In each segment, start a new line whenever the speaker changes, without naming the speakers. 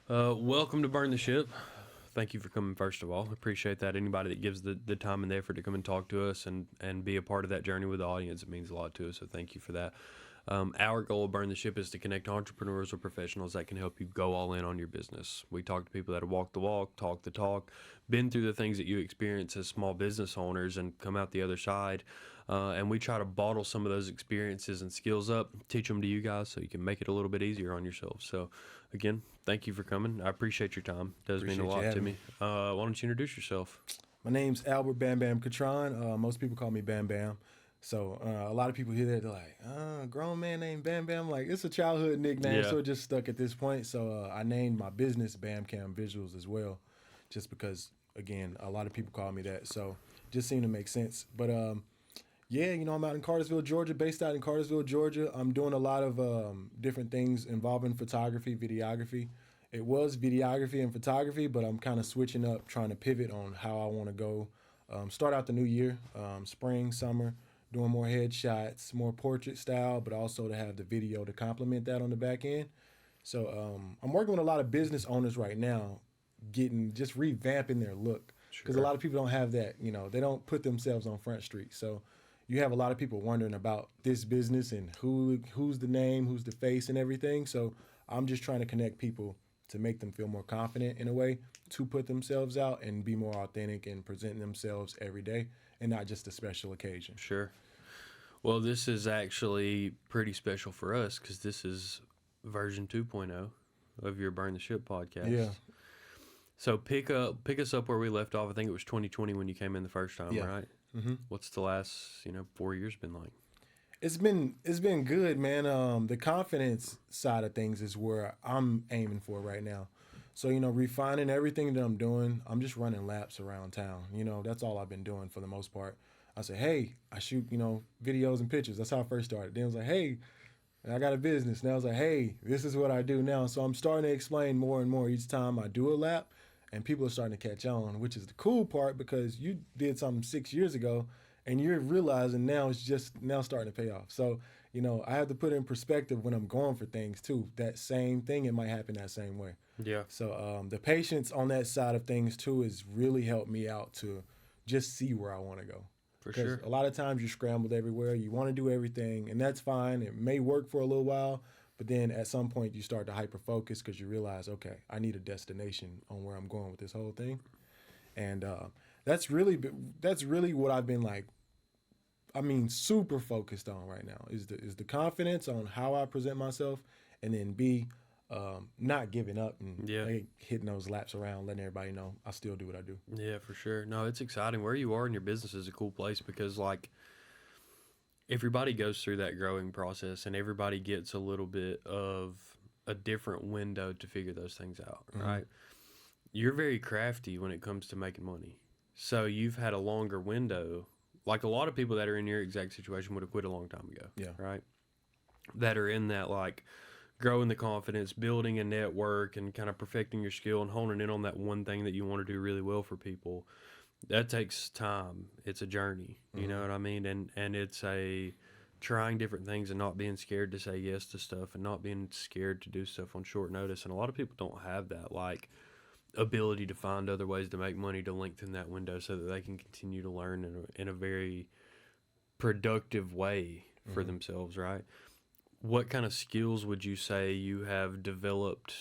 Welcome to Burn the Ship. Thank you for coming, first of all. Appreciate that. Anybody that gives the time and the effort to come and talk to us and be a part of that journey with the audience, it means a lot to us, so thank you for that. Our goal of Burn the Ship is to connect entrepreneurs or professionals that can help you go all in on your business. We talk to people that have walked the walk, talked the talk, been through the things that you experience as small business owners and come out the other side. And we try to bottle some of those experiences and skills up, teach them to you guys so you can make it a little bit easier on yourself. So, again, thank you for coming. I appreciate your time. It does mean a lot to me. Why don't you introduce yourself?
My name's Albert Bam Bam Catron. Most people call me Bam Bam. So a lot of people hear that, they're like, grown man named Bam Bam. Like, it's a childhood nickname,
Yeah.
so it just stuck at this point. So I named my business Bam Cam Visuals as well, just because, again, a lot of people call me that. So just seemed to make sense. But yeah, I'm out in Cartersville, Georgia, based out in Cartersville, Georgia. I'm doing a lot of different things involving photography, videography. It was videography and photography, but I'm kind of switching up, trying to pivot on how I want to go. Start out the new year, spring, summer, doing more headshots, more portrait style, but also to have the video to complement that on the back end. So I'm working with a lot of business owners right now, just revamping their look. Because a lot of people don't have that, they don't put themselves on Front Street. So you have a lot of people wondering about this business and who's the name, who's the face and everything. So I'm just trying to connect people to make them feel more confident in a way to put themselves out and be more authentic and present themselves every day and not just a special occasion.
Sure. Well, this is actually pretty special for us because this is version 2.0 of your Burn the Ship podcast.
Yeah.
So pick us up where we left off. I think it was 2020 when you came in the first time,
Yeah.
right?
Mm-hmm.
What's the last 4 years been like?
It's been good, man. The confidence side of things is where I'm aiming for right now. So, refining everything that I'm doing, I'm just running laps around town. That's all I've been doing for the most part. I say, hey, I shoot, videos and pictures. That's how I first started. Then I was like, hey, I got a business. Now I was like, hey, this is what I do now. So I'm starting to explain more and more each time I do a lap, and people are starting to catch on, which is the cool part because you did something 6 years ago and you're realizing now it's just now starting to pay off. So, I have to put in perspective when I'm going for things too. That same thing, it might happen that same way.
Yeah.
So the patience on that side of things too has really helped me out to just see where I want to go.
For
Because
sure.
a lot of times you're scrambled everywhere. You want to do everything, and that's fine. It may work for a little while, but then at some point you start to hyper focus because you realize, okay, I need a destination on where I'm going with this whole thing, and that's really what I've been like. I mean, super focused on right now is the confidence on how I present myself, and then B, not giving up and
Yeah.
hitting those laps around, letting everybody know I still do what I do.
Yeah, for sure. No, it's exciting. Where you are in your business is a cool place because, like, everybody goes through that growing process and everybody gets a little bit of a different window to figure those things out, right? You're very crafty when it comes to making money. So you've had a longer window. Like a lot of people that are in your exact situation would have quit a long time ago,
Yeah.
right? That are in that, like, growing the confidence, building a network, and kind of perfecting your skill and honing in on that one thing that you want to do really well for people. That takes time. It's a journey. You know what I mean? And it's a trying different things and not being scared to say yes to stuff and not being scared to do stuff on short notice. And a lot of people don't have that, like, ability to find other ways to make money to lengthen that window so that they can continue to learn in a very productive way for themselves, right? What kind of skills would you say you have developed,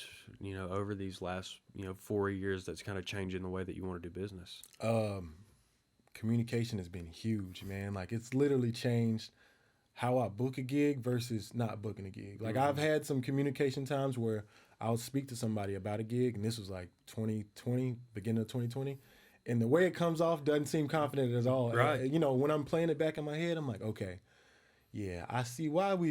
over these last, 4 years that's kind of changing the way that you want to do business?
Communication has been huge, man. Like, it's literally changed how I book a gig versus not booking a gig. Like, I've had some communication times where I'll speak to somebody about a gig, and this was like 2020, beginning of 2020, and the way it comes off doesn't seem confident at all.
Right.
When I'm playing it back in my head, I'm like, okay, yeah, I see why we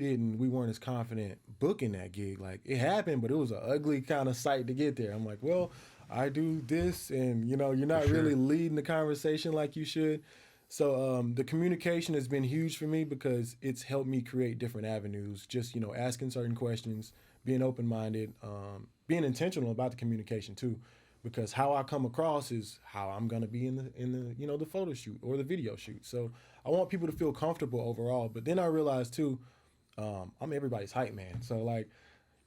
weren't as confident booking that gig. Like, it happened, but it was an ugly kind of sight to get there. I'm like, well, I do this, and you're not
For sure.
really leading the conversation like you should. So the communication has been huge for me because it's helped me create different avenues. Just asking certain questions, being open minded, being intentional about the communication too, because how I come across is how I'm gonna be in the photo shoot or the video shoot. So I want people to feel comfortable overall. But then I realized too, I'm everybody's hype man. So like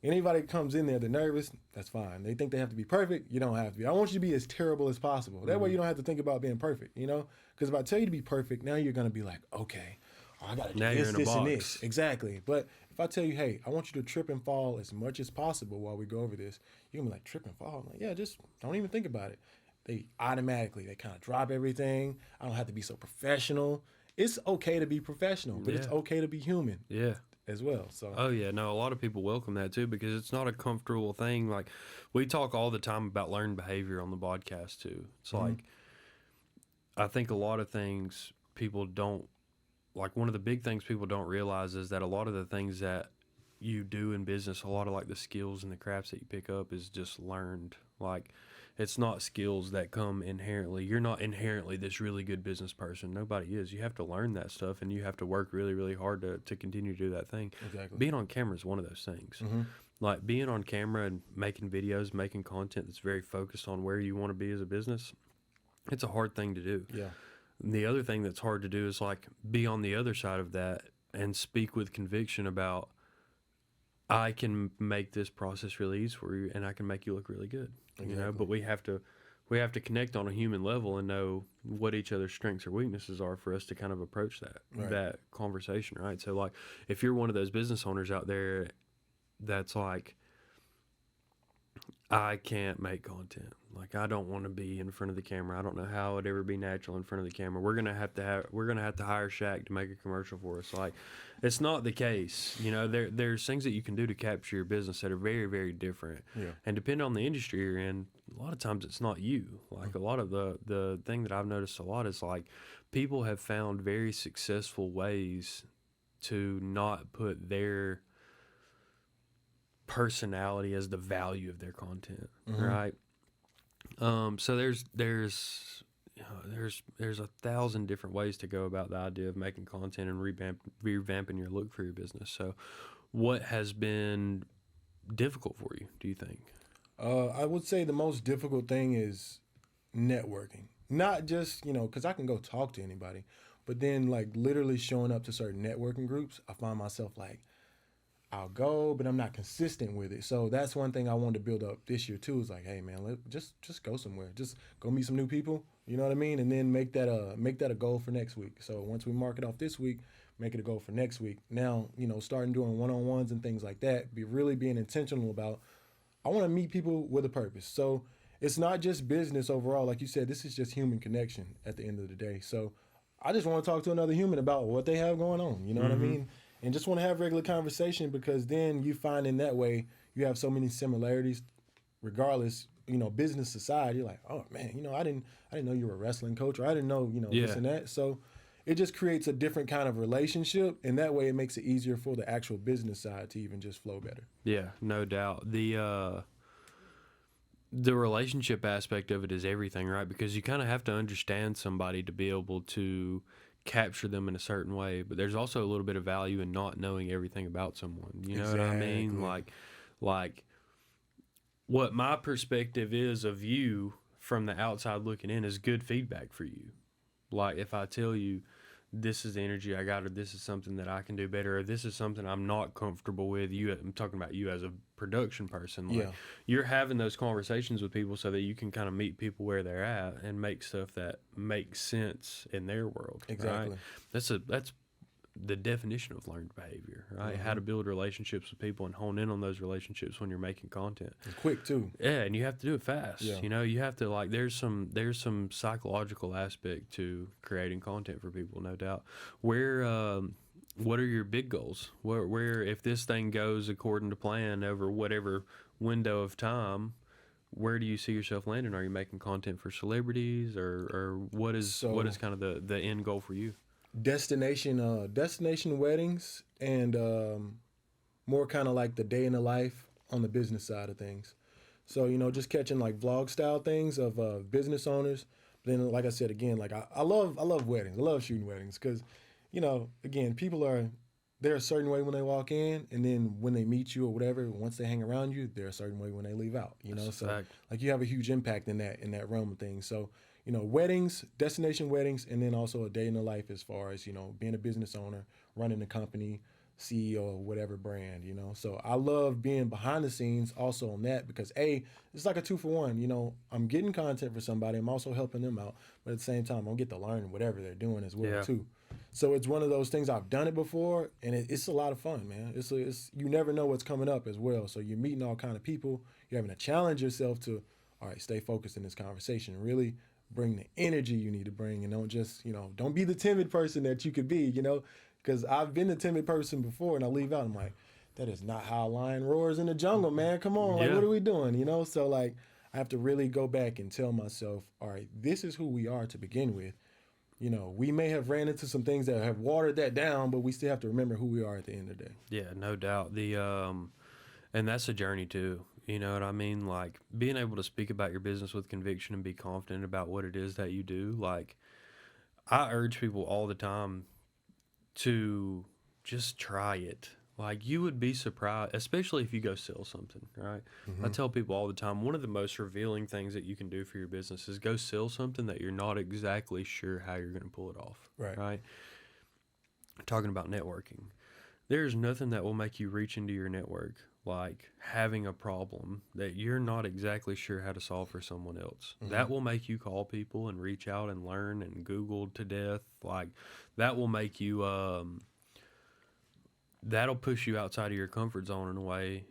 Anybody that comes in there, they're nervous, that's fine. They think they have to be perfect, you don't have to be. I want you to be as terrible as possible. That way you don't have to think about being perfect, you know? Because if I tell you to be perfect, now you're going to be like, okay, I got to do
Now you're
this,
in a
this, and
box.
this. Exactly. But if I tell you, hey, I want you to trip and fall as much as possible while we go over this, you're going to be like, trip and fall? I'm like, yeah, just don't even think about it. They automatically, they kind of drop everything. I don't have to be so professional. It's okay to be professional, but it's
Yeah.
okay to be human
Yeah.
as well. So,
Oh yeah, no, a lot of people welcome that too because it's not a comfortable thing. Like we talk all the time about learned behavior on the podcast too. It's like I think a lot of things people don't like one of the big things people don't realize is that a lot of the things that you do in business, a lot of like the skills and the crafts that you pick up is just learned. Like it's not skills that come inherently. You're not inherently this really good business person. Nobody is. You have to learn that stuff and you have to work really, really hard to continue to do that thing.
exactly.
Being on camera is one of those things. Like being on camera and making videos, making content that's very focused on where you want to be as a business, it's a hard thing to do.
Yeah.
And the other thing that's hard to do is like be on the other side of that and speak with conviction about I can make this process really easy for you and I can make you look really good. You know, but we have to connect on a human level and know what each other's strengths or weaknesses are for us to kind of approach that conversation, right? So like if you're one of those business owners out there that's like I can't make content. Like I don't want to be in front of the camera. I don't know how it'd ever be natural in front of the camera. We're gonna have to hire Shaq to make a commercial for us. Like it's not the case. You know, there's things that you can do to capture your business that are very, very different.
Yeah.
And depending on the industry you're in, a lot of times it's not you. Like a lot of the thing that I've noticed a lot is like people have found very successful ways to not put their personality as the value of their content, right? So there's 1,000 different ways to go about the idea of making content and revamping your look for your business. So, what has been difficult for you? Do you think?
I would say the most difficult thing is networking. Not just, because I can go talk to anybody, but then like literally showing up to certain networking groups, I find myself like, I'll go, but I'm not consistent with it. So that's one thing I wanted to build up this year too. Is like, hey man, just go somewhere, just go meet some new people. You know what I mean? And then make that a goal for next week. So once we mark it off this week, make it a goal for next week. Now, starting doing one-on-ones and things like that. Being intentional about. I want to meet people with a purpose. So it's not just business overall. Like you said, this is just human connection at the end of the day. So I just want to talk to another human about what they have going on. You know what I mean? And just want to have regular conversation because then you find in that way you have so many similarities, regardless, business aside. You're like, oh man, I didn't know you were a wrestling coach, or I didn't know, this and that. So it just creates a different kind of relationship, and that way it makes it easier for the actual business side to even just flow better.
Yeah, no doubt. The relationship aspect of it is everything, right? Because you kind of have to understand somebody to be able to capture them in a certain way, but there's also a little bit of value in not knowing everything about someone. You know what I mean? Like what my perspective is of you from the outside looking in is good feedback for you. Like if I tell you this is the energy I got, or this is something that I can do better, or this is something I'm not comfortable with. I'm talking about you as a production person. Like you're having those conversations with people so that you can kind of meet people where they're at and make stuff that makes sense in their world.
Exactly.
Right? That's the definition of learned behavior, right? How to build relationships with people and hone in on those relationships when you're making content.
It's quick too.
Yeah, and you have to do it fast.
Yeah.
You have to like there's some psychological aspect to creating content for people, no doubt. What are your big goals? Where if this thing goes according to plan over whatever window of time, where do you see yourself landing? Are you making content for celebrities, or what is kind of the end goal for you?
Destination weddings and more kind of like the day in the life on the business side of things. So just catching like vlog style things of business owners. Then like I said again, like I love weddings. I love shooting weddings because again, people they're a certain way when they walk in, and then when they meet you or whatever, once they hang around you, they're a certain way when they leave out. So like you have a huge impact in that realm of things. So weddings, destination weddings, and then also a day in the life as far as, being a business owner, running a company, CEO of whatever brand, you know. So I love being behind the scenes also on that because it's like a 2-for-1. You know, I'm getting content for somebody. I'm also helping them out, but at the same time, I'll get to learn whatever they're doing as well
Yeah.
too. So it's one of those things. I've done it before, and it's a lot of fun, man. It's you never know what's coming up as well. So you're meeting all kind of people. You're having to challenge yourself to, all right, stay focused in this conversation. Really bring the energy you need to bring, and don't just, you know, don't be the timid person that you could be, you know, because I've been the timid person before, and I leave out. I'm like, that is not how a lion roars in the jungle, man. Come on, like,
Yeah.
what are we doing, you know? So like, I have to really go back and tell myself, all right, this is who we are to begin with. You know, we may have ran into some things that have watered that down, but we still have to remember who we are at the end of the day.
Yeah, no doubt. And that's a journey too. You know what I mean? Like being able to speak about your business with conviction and be confident about what it is that you do. Like I urge people all the time to just try it. Like you would be surprised, especially if you go sell something, right? I tell people all the time, one of the most revealing things that you can do for your business is go sell something that you're not exactly sure how you're going to pull it off,
Right.
right? Talking about networking, there's nothing that will make you reach into your network like having a problem that you're not exactly sure how to solve for someone else. That will make you call people and reach out and learn and Google to death. Like that will make you that'll push you outside of your comfort zone in a way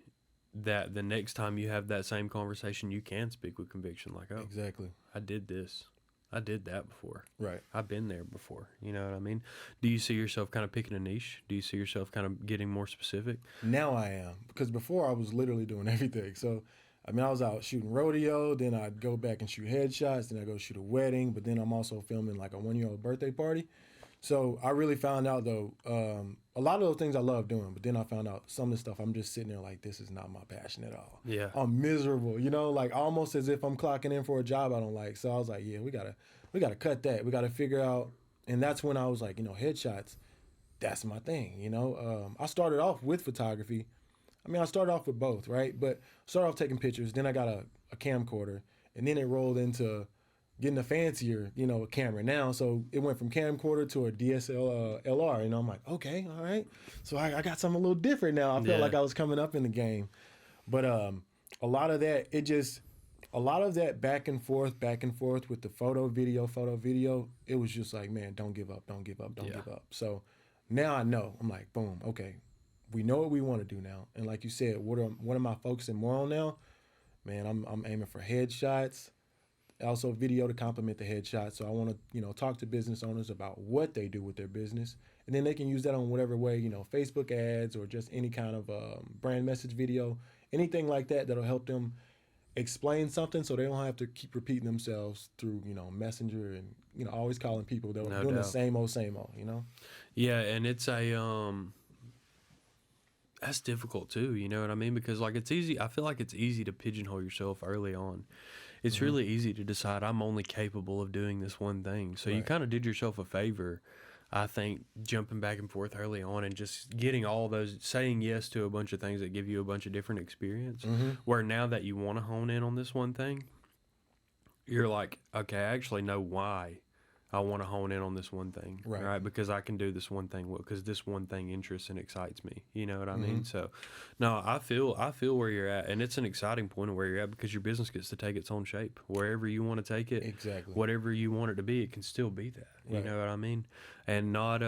that the next time you have that same conversation, you can speak with conviction. Like, oh,
Exactly.
I did this. I did that before.
Right.
I've been there before. You know what I mean? Do you see yourself kind of picking a niche? Do you see yourself kind of getting more specific?
Now I am, because before I was literally doing everything. So, I mean, I was out shooting rodeo, then I'd go back and shoot headshots, then I go shoot a wedding, but then I'm also filming like a 1-year-old birthday party. So I really found out though, a lot of those things I love doing, but then I found out some of the stuff I'm just sitting there like, this is not my passion at all.
Yeah.
I'm miserable, you know, like almost as if I'm clocking in for a job I don't like. So I was like, yeah, we gotta cut that. We gotta figure out, and that's when I was like, you know, headshots, that's my thing, you know. I started off with photography. I mean, I started off with both, right? But started off taking pictures, then I got a camcorder, and then it rolled into getting a fancier, you know, camera now. So it went from camcorder to a DSLR. You know, I'm like, okay, all right. So I got something a little different now. I felt
Yeah.
like I was coming up in the game. But a lot of that, a lot of that back and forth with the photo, video, it was just like, man, don't give up, don't give up. So now I know. I'm like, boom, okay. We know what we want to do now. And like you said, what am I focusing more on now? Man, I'm aiming for headshots. Also video to complement the headshot. So I want to, you know, talk to business owners about what they do with their business, and then they can use that on whatever way, you know, Facebook ads or just any kind of brand message video, anything like that that'll help them explain something so they don't have to keep repeating themselves through, you know, Messenger and, you know, always calling people that are doing the same old, you know?
Yeah, and it's that's difficult too, you know what I mean? Because like it's easy, I feel like it's easy to pigeonhole yourself early on. It's really easy to decide I'm only capable of doing this one thing. So you kind of did yourself a favor, I think, jumping back and forth early on and just getting all those, saying yes to a bunch of things that give you a bunch of different experience. Where now that you want to hone in on this one thing, you're like, okay, I actually know why I want to hone in on this one thing, right? Because I can do this one thing well, because this one thing interests and excites me. You know what I mean? So, no, I feel where you're at, and it's an exciting point of where you're at because your business gets to take its own shape wherever you want to take it.
Exactly.
Whatever you want it to be, it can still be that. You know what I mean? And not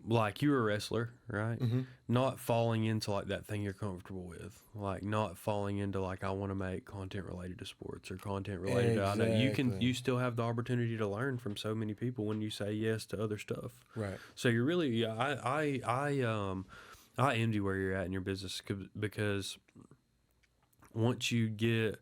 like you're a wrestler, right? Not falling into like that thing you're comfortable with, like not falling into like I want to make content related to sports or content related to, I know you still have the opportunity to learn from so many people when you say yes to other stuff.
Right.
So you're really, I envy where you're at in your business because once you get,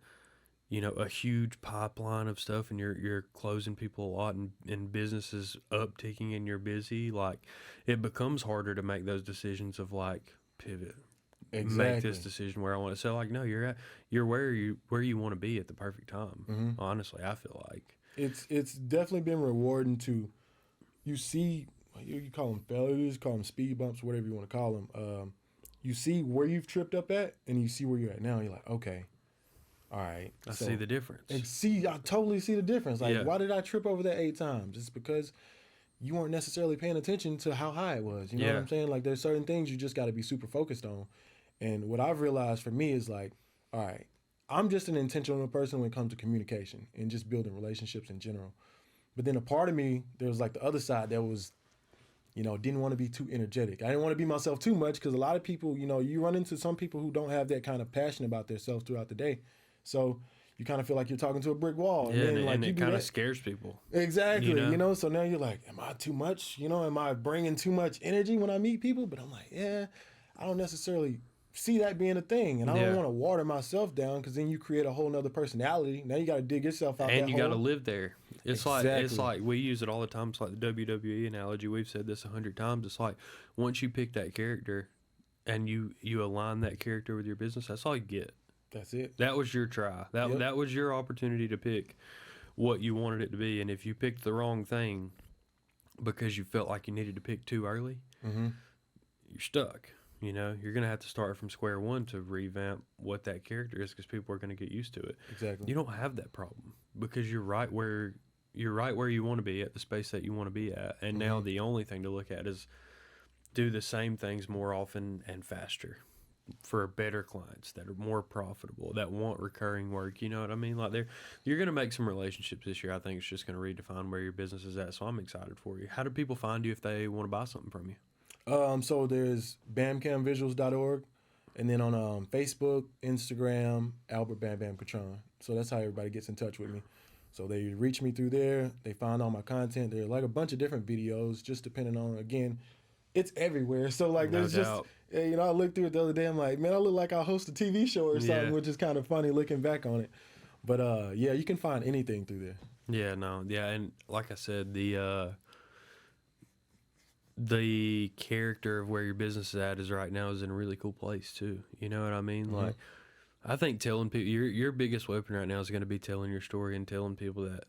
you know, a huge pipeline of stuff and you're closing people a lot and business is upticking and you're busy, like it becomes harder to make those decisions of like pivot. Make this decision where I want to. So like, no, you're where you want to be at the perfect time. Honestly, I feel like
it's definitely been rewarding to, you see, you call them failures, call them speed bumps, whatever you want to call them. You see where you've tripped up at and you see where you're at now. You're like, okay. All right.
I see the difference.
I totally see the difference. Like, why did I trip over that 8 times? It's because you weren't necessarily paying attention to how high it was. You know what
Yeah.
I'm saying? Like there's certain things you just got to be super focused on. And what I've realized for me is like, all right, I'm just an intentional person when it comes to communication and just building relationships in general. But then a part of me, there was like the other side that was, didn't want to be too energetic. I didn't want to be myself too much because a lot of people, you run into some people who don't have that kind of passion about themselves throughout the day. So you kind of feel like you're talking to a brick wall. And
Yeah,
then like
and
you
it
do
kind of
that.
scares people.
Exactly.
You know?
So now you're like, am I too much? Am I bringing too much energy when I meet people? But I'm like, yeah, I don't necessarily see that being a thing. And I don't
Yeah.
want to water myself down because then you create a whole nother personality. Now you got to dig yourself out
And
that
you
hole.
got to live there. It's
Exactly.
like we use it all the time. It's like the WWE analogy. We've said this 100 times. It's like once you pick that character and you align that character with your business, that's all you get.
That's it.
That was your try.
Yep.
That was your opportunity to pick what you wanted it to be. And if you picked the wrong thing because you felt like you needed to pick too early,
Mm-hmm.
you're stuck. You're going to have to start from square one to revamp what that character is because people are going to get used to it.
Exactly.
You don't have that problem because you're right where you want to be at the space that you want to be at. And now the only thing to look at is do the same things more often and faster for better clients that are more profitable, that want recurring work. You know what I mean? Like you're going to make some relationships this year. I think it's just going to redefine where your business is at. So I'm excited for you. How do people find you if they want to buy something from you?
So there's bamcamvisuals.org, and then on Facebook, Instagram, Albert Bam Bam Catron. So that's how everybody gets in touch with me. So they reach me through there. They find all my content. There are like a bunch of different videos, just depending on, again, it's everywhere. So like
No
there's
doubt.
just, I looked through it the other day. I'm like, man, I look like I host a TV show or something,
Yeah.
which is kind of funny looking back on it. But yeah, you can find anything through there.
Yeah, no. Yeah, and like I said, the character of where your business is at is right now is in a really cool place too. You know what I mean? Like I think telling people your biggest weapon right now is going to be telling your story and telling people that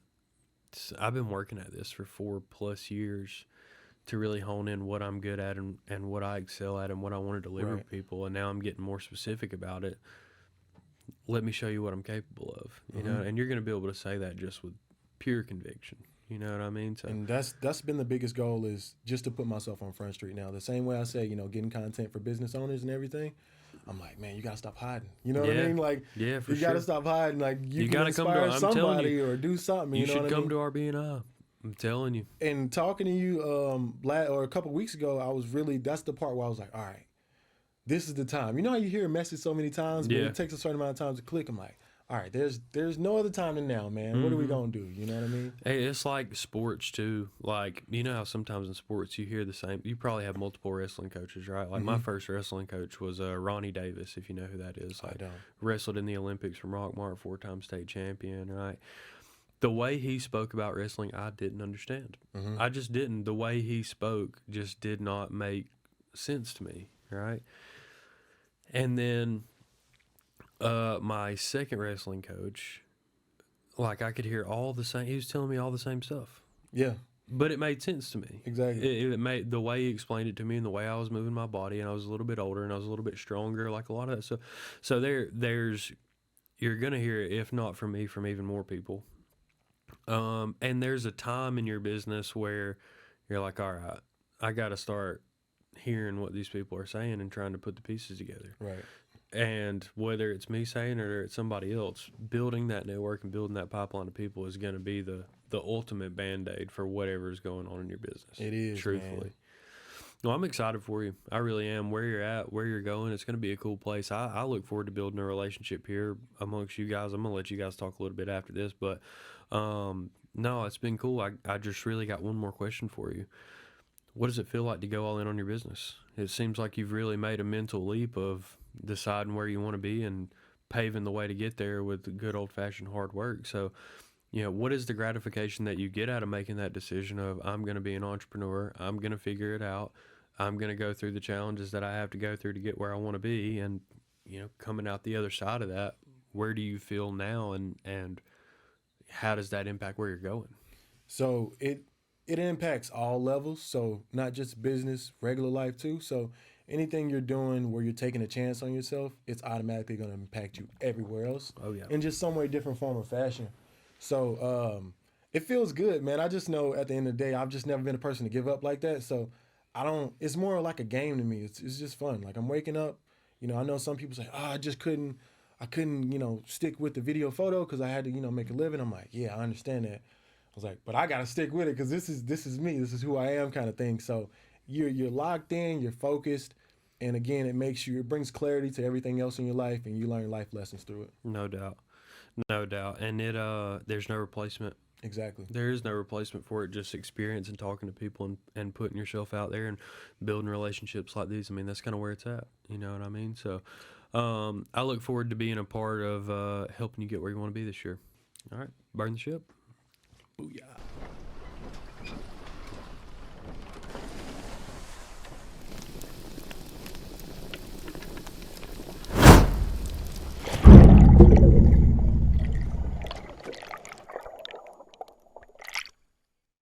I've been working at this for 4+ years to really hone in what I'm good at and what I excel at and what I want to deliver to people. And now I'm getting more specific about it. Let me show you what I'm capable of, you know, and you're going to be able to say that just with pure conviction. You know what I mean? So
And that's been the biggest goal, is just to put myself on Front Street now. The same way I say, getting content for business owners and everything. I'm like, man, you gotta stop hiding. You know what I
Yeah.
mean? Like,
Yeah, for
you gotta
sure.
stop hiding. Like, you can
gotta come to-
inspire
I'm telling
somebody
you,
or do something. You know
should
what I
come
mean?
to our BNI. I'm telling you.
And talking to you, a couple weeks ago, I was really, that's the part where I was like, all right, this is the time. You know how you hear a message so many times, but
Yeah.
it takes a certain amount of time to click. I'm like, all right, there's no other time than now, man. What are we gonna do? You know what I mean?
Hey, it's like sports too. Like, you know how sometimes in sports you hear the same. You probably have multiple wrestling coaches, right? Like my first wrestling coach was Ronnie Davis, if you know who that is. Like,
I don't.
wrestled in the Olympics from Rockmart, 4-time state champion, right? The way he spoke about wrestling, I didn't understand. I just didn't. The way he spoke just did not make sense to me, right? And then my second wrestling coach, like I could hear all the same. He was telling me all the same stuff,
Yeah,
but it made sense to me.
exactly.
It made the way he explained it to me and the way I was moving my body, and I was a little bit older and I was a little bit stronger, like a lot of that stuff. So there's you're gonna hear it, if not from me, from even more people. And there's a time in your business where you're like, all right, I got to start hearing what these people are saying and trying to put the pieces together.
Right.
And whether it's me saying it or it's somebody else, building that network and building that pipeline of people is going to be the ultimate Band-Aid for whatever is going on in your business.
It is,
truthfully.
man.
Well, I'm excited for you. I really am. Where you're at, where you're going, it's going to be a cool place. I look forward to building a relationship here amongst you guys. I'm going to let you guys talk a little bit after this, but no, it's been cool. I just really got one more question for you. What does it feel like to go all in on your business? It seems like you've really made a mental leap of deciding where you want to be and paving the way to get there with good old-fashioned hard work. So, what is the gratification that you get out of making that decision of, I'm going to be an entrepreneur, I'm going to figure it out, I'm going to go through the challenges that I have to go through to get where I want to be, and, coming out the other side of that, where do you feel now, and how does that impact where you're going?
So it impacts all levels. So not just business, regular life too. So anything you're doing where you're taking a chance on yourself, it's automatically going to impact you everywhere else.
Oh, yeah.
In just some way, different form or fashion. So It feels good, man. I just know at the end of the day, I've just never been a person to give up like that. So I don't. It's more like a game to me. It's just fun. Like I'm waking up. I know some people say, "Oh, I just couldn't. I couldn't, stick with the video photo because I had to, make a living." I'm like, "Yeah, I understand that." I was like, "But I gotta stick with it because this is me. This is who I am, kind of thing." So you're locked in. You're focused. And again, it brings clarity to everything else in your life, and you learn life lessons through it.
No doubt. No doubt. And there's no replacement.
Exactly.
There is no replacement for it. Just experience and talking to people and putting yourself out there and building relationships like these. I mean, that's kind of where it's at. You know what I mean? So, I look forward to being a part of helping you get where you want to be this year. All right. Burn the ship.
Booyah.